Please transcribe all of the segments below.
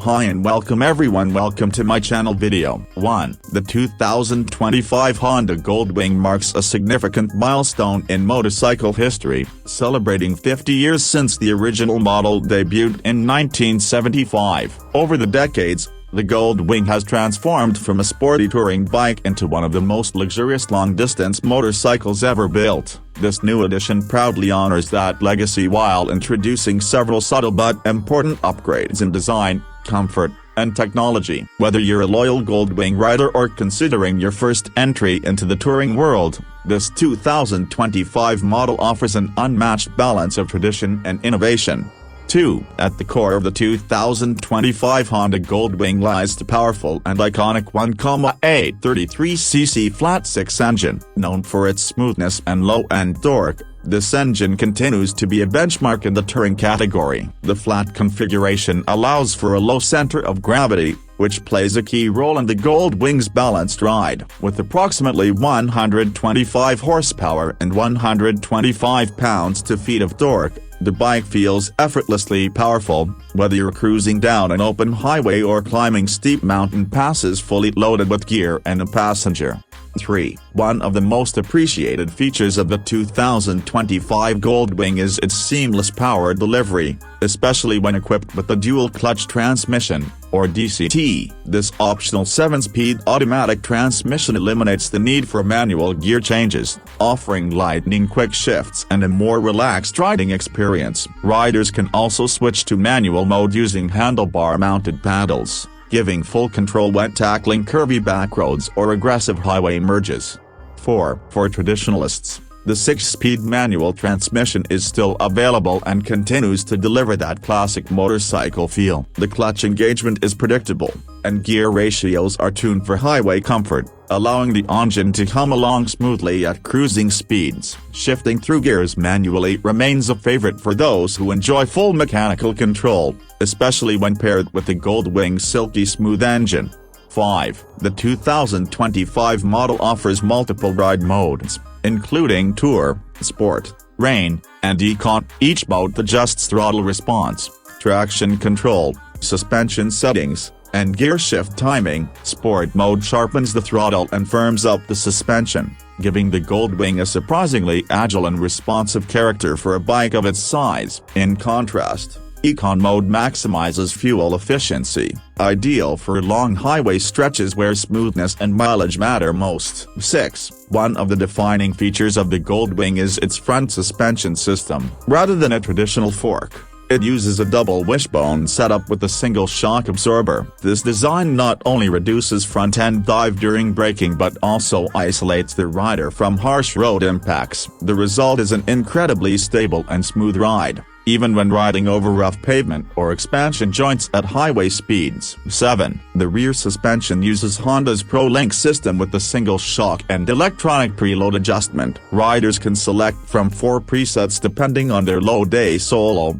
Hi and welcome everyone, welcome to my channel. Video 1. The 2025 Honda Gold Wing marks a significant milestone in motorcycle history, celebrating 50 years since the original model debuted in 1975. Over the decades, the Gold Wing has transformed from a sporty touring bike into one of the most luxurious long-distance motorcycles ever built. This new edition proudly honors that legacy while introducing several subtle but important upgrades in design, comfort, and technology. Whether you're a loyal Gold Wing rider or considering your first entry into the touring world, this 2025 model offers an unmatched balance of tradition and innovation. 2. At the core of the 2025 Honda Gold Wing lies the powerful and iconic 1.833cc flat-six engine. Known for its smoothness and low-end torque, this engine continues to be a benchmark in the touring category. The flat configuration allows for a low center of gravity, which plays a key role in the Gold Wing's balanced ride. With approximately 125 horsepower and 125 pounds-feet of torque, the bike feels effortlessly powerful, whether you're cruising down an open highway or climbing steep mountain passes fully loaded with gear and a passenger. 3. One of the most appreciated features of the 2025 Gold Wing is its seamless power delivery, especially when equipped with the dual-clutch transmission, or DCT. This optional 7-speed automatic transmission eliminates the need for manual gear changes, offering lightning-quick shifts and a more relaxed riding experience. Riders can also switch to manual mode using handlebar-mounted paddles, giving full control when tackling curvy backroads or aggressive highway merges. 4. For traditionalists, the 6-speed manual transmission is still available and continues to deliver that classic motorcycle feel. The clutch engagement is predictable, and gear ratios are tuned for highway comfort, allowing the engine to hum along smoothly at cruising speeds. Shifting through gears manually remains a favorite for those who enjoy full mechanical control, especially when paired with the Gold Wing's silky smooth engine. 5. The 2025 model offers multiple ride modes, including Tour, Sport, Rain, and Econ. Each mode adjusts throttle response, traction control, suspension settings, and gear shift timing. Sport mode sharpens the throttle and firms up the suspension, giving the Gold Wing a surprisingly agile and responsive character for a bike of its size. In contrast, Econ mode maximizes fuel efficiency, ideal for long highway stretches where smoothness and mileage matter most. 6. One of the defining features of the Gold Wing is its front suspension system. Rather than a traditional fork, it uses a double wishbone setup with a single shock absorber. This design not only reduces front-end dive during braking but also isolates the rider from harsh road impacts. The result is an incredibly stable and smooth ride, even when riding over rough pavement or expansion joints at highway speeds. 7. The rear suspension uses Honda's ProLink system with a single shock and electronic preload adjustment. Riders can select from 4 presets depending on their load day: solo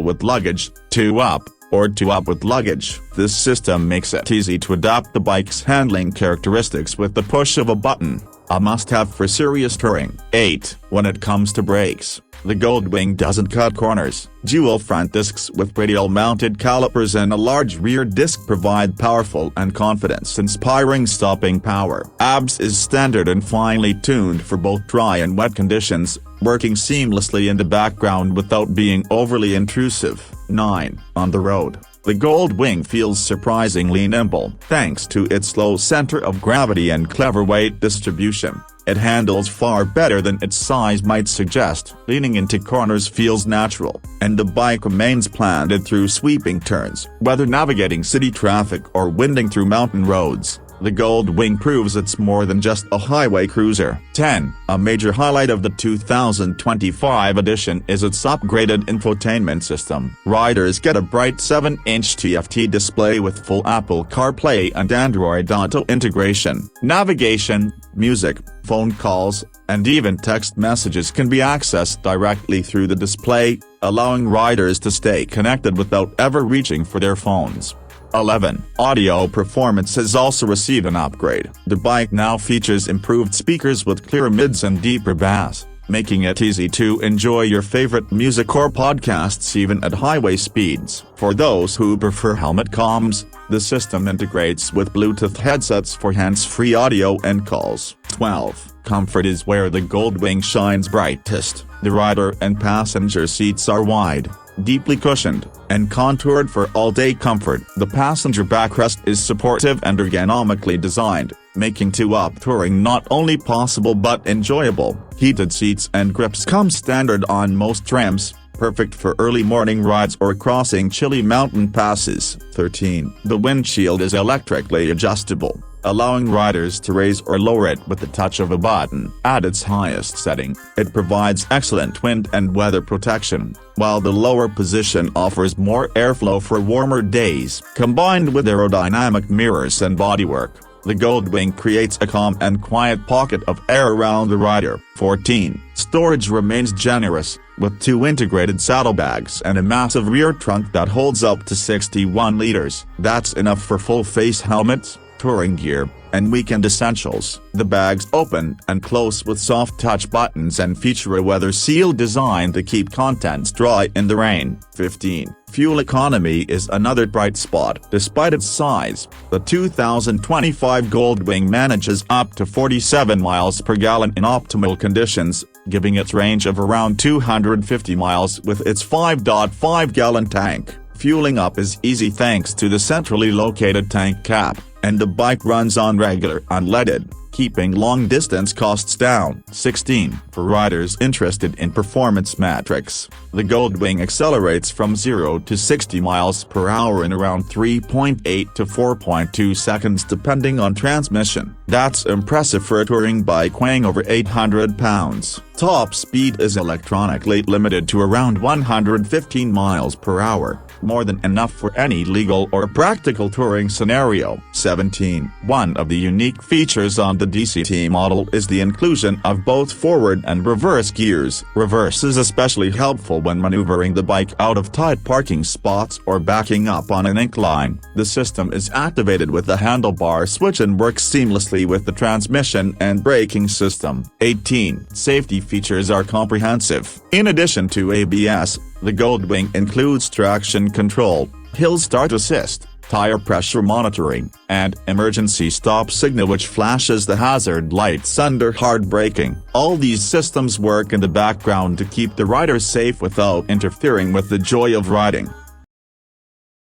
with luggage, 2 up, or 2 up with luggage. This system makes it easy to adapt the bike's handling characteristics with the push of a button, a must-have for serious touring. 8. When it comes to brakes, the Gold Wing doesn't cut corners. Dual front discs with radial-mounted calipers and a large rear disc provide powerful and confidence-inspiring stopping power. ABS is standard and finely tuned for both dry and wet conditions, working seamlessly in the background without being overly intrusive. 9. On the road, the Gold Wing feels surprisingly nimble. Thanks to its low center of gravity and clever weight distribution, it handles far better than its size might suggest. Leaning into corners feels natural, and the bike remains planted through sweeping turns. Whether navigating city traffic or winding through mountain roads, the Gold Wing proves it's more than just a highway cruiser. 10. A major highlight of the 2025 edition is its upgraded infotainment system. Riders get a bright 7-inch TFT display with full Apple CarPlay and Android Auto integration. Navigation, music, phone calls, and even text messages can be accessed directly through the display, allowing riders to stay connected without ever reaching for their phones. 11. Audio performance has also received an upgrade. The bike now features improved speakers with clearer mids and deeper bass, making it easy to enjoy your favorite music or podcasts even at highway speeds. For those who prefer helmet comms, the system integrates with Bluetooth headsets for hands-free audio and calls. 12. Comfort is where the Gold Wing shines brightest. The rider and passenger seats are wide, deeply cushioned, and contoured for all-day comfort. The passenger backrest is supportive and ergonomically designed, making two-up touring not only possible but enjoyable. Heated seats and grips come standard on most trims, perfect for early morning rides or crossing chilly mountain passes. 13. The windshield is electrically adjustable, allowing riders to raise or lower it with the touch of a button. At its highest setting, it provides excellent wind and weather protection, while the lower position offers more airflow for warmer days. Combined with aerodynamic mirrors and bodywork, the Gold Wing creates a calm and quiet pocket of air around the rider. 14. Storage remains generous, with 2 integrated saddlebags and a massive rear trunk that holds up to 61 liters. That's enough for full-face helmets, touring gear, and weekend essentials. The bags open and close with soft touch buttons and feature a weather seal designed to keep contents dry in the rain. 15. Fuel economy is another bright spot. Despite its size, the 2025 Gold Wing manages up to 47 miles per gallon in optimal conditions, giving it range of around 250 miles with its 5.5-gallon tank. Fueling up is easy thanks to the centrally located tank cap, and the bike runs on regular unleaded, keeping long-distance costs down. 16. For riders interested in performance metrics, the Gold Wing accelerates from 0 to 60 miles per hour in around 3.8 to 4.2 seconds depending on transmission. That's impressive for a touring bike weighing over 800 pounds. Top speed is electronically limited to around 115 miles per hour, more than enough for any legal or practical touring scenario. 17. One of the unique features on the DCT model is the inclusion of both forward and reverse gears. Reverse is especially helpful when maneuvering the bike out of tight parking spots or backing up on an incline. The system is activated with the handlebar switch and works seamlessly with the transmission and braking system. 18. Safety features are comprehensive. In addition to ABS, the Gold Wing includes traction control, hill start assist, tire pressure monitoring, and emergency stop signal which flashes the hazard lights under hard braking. All these systems work in the background to keep the rider safe without interfering with the joy of riding.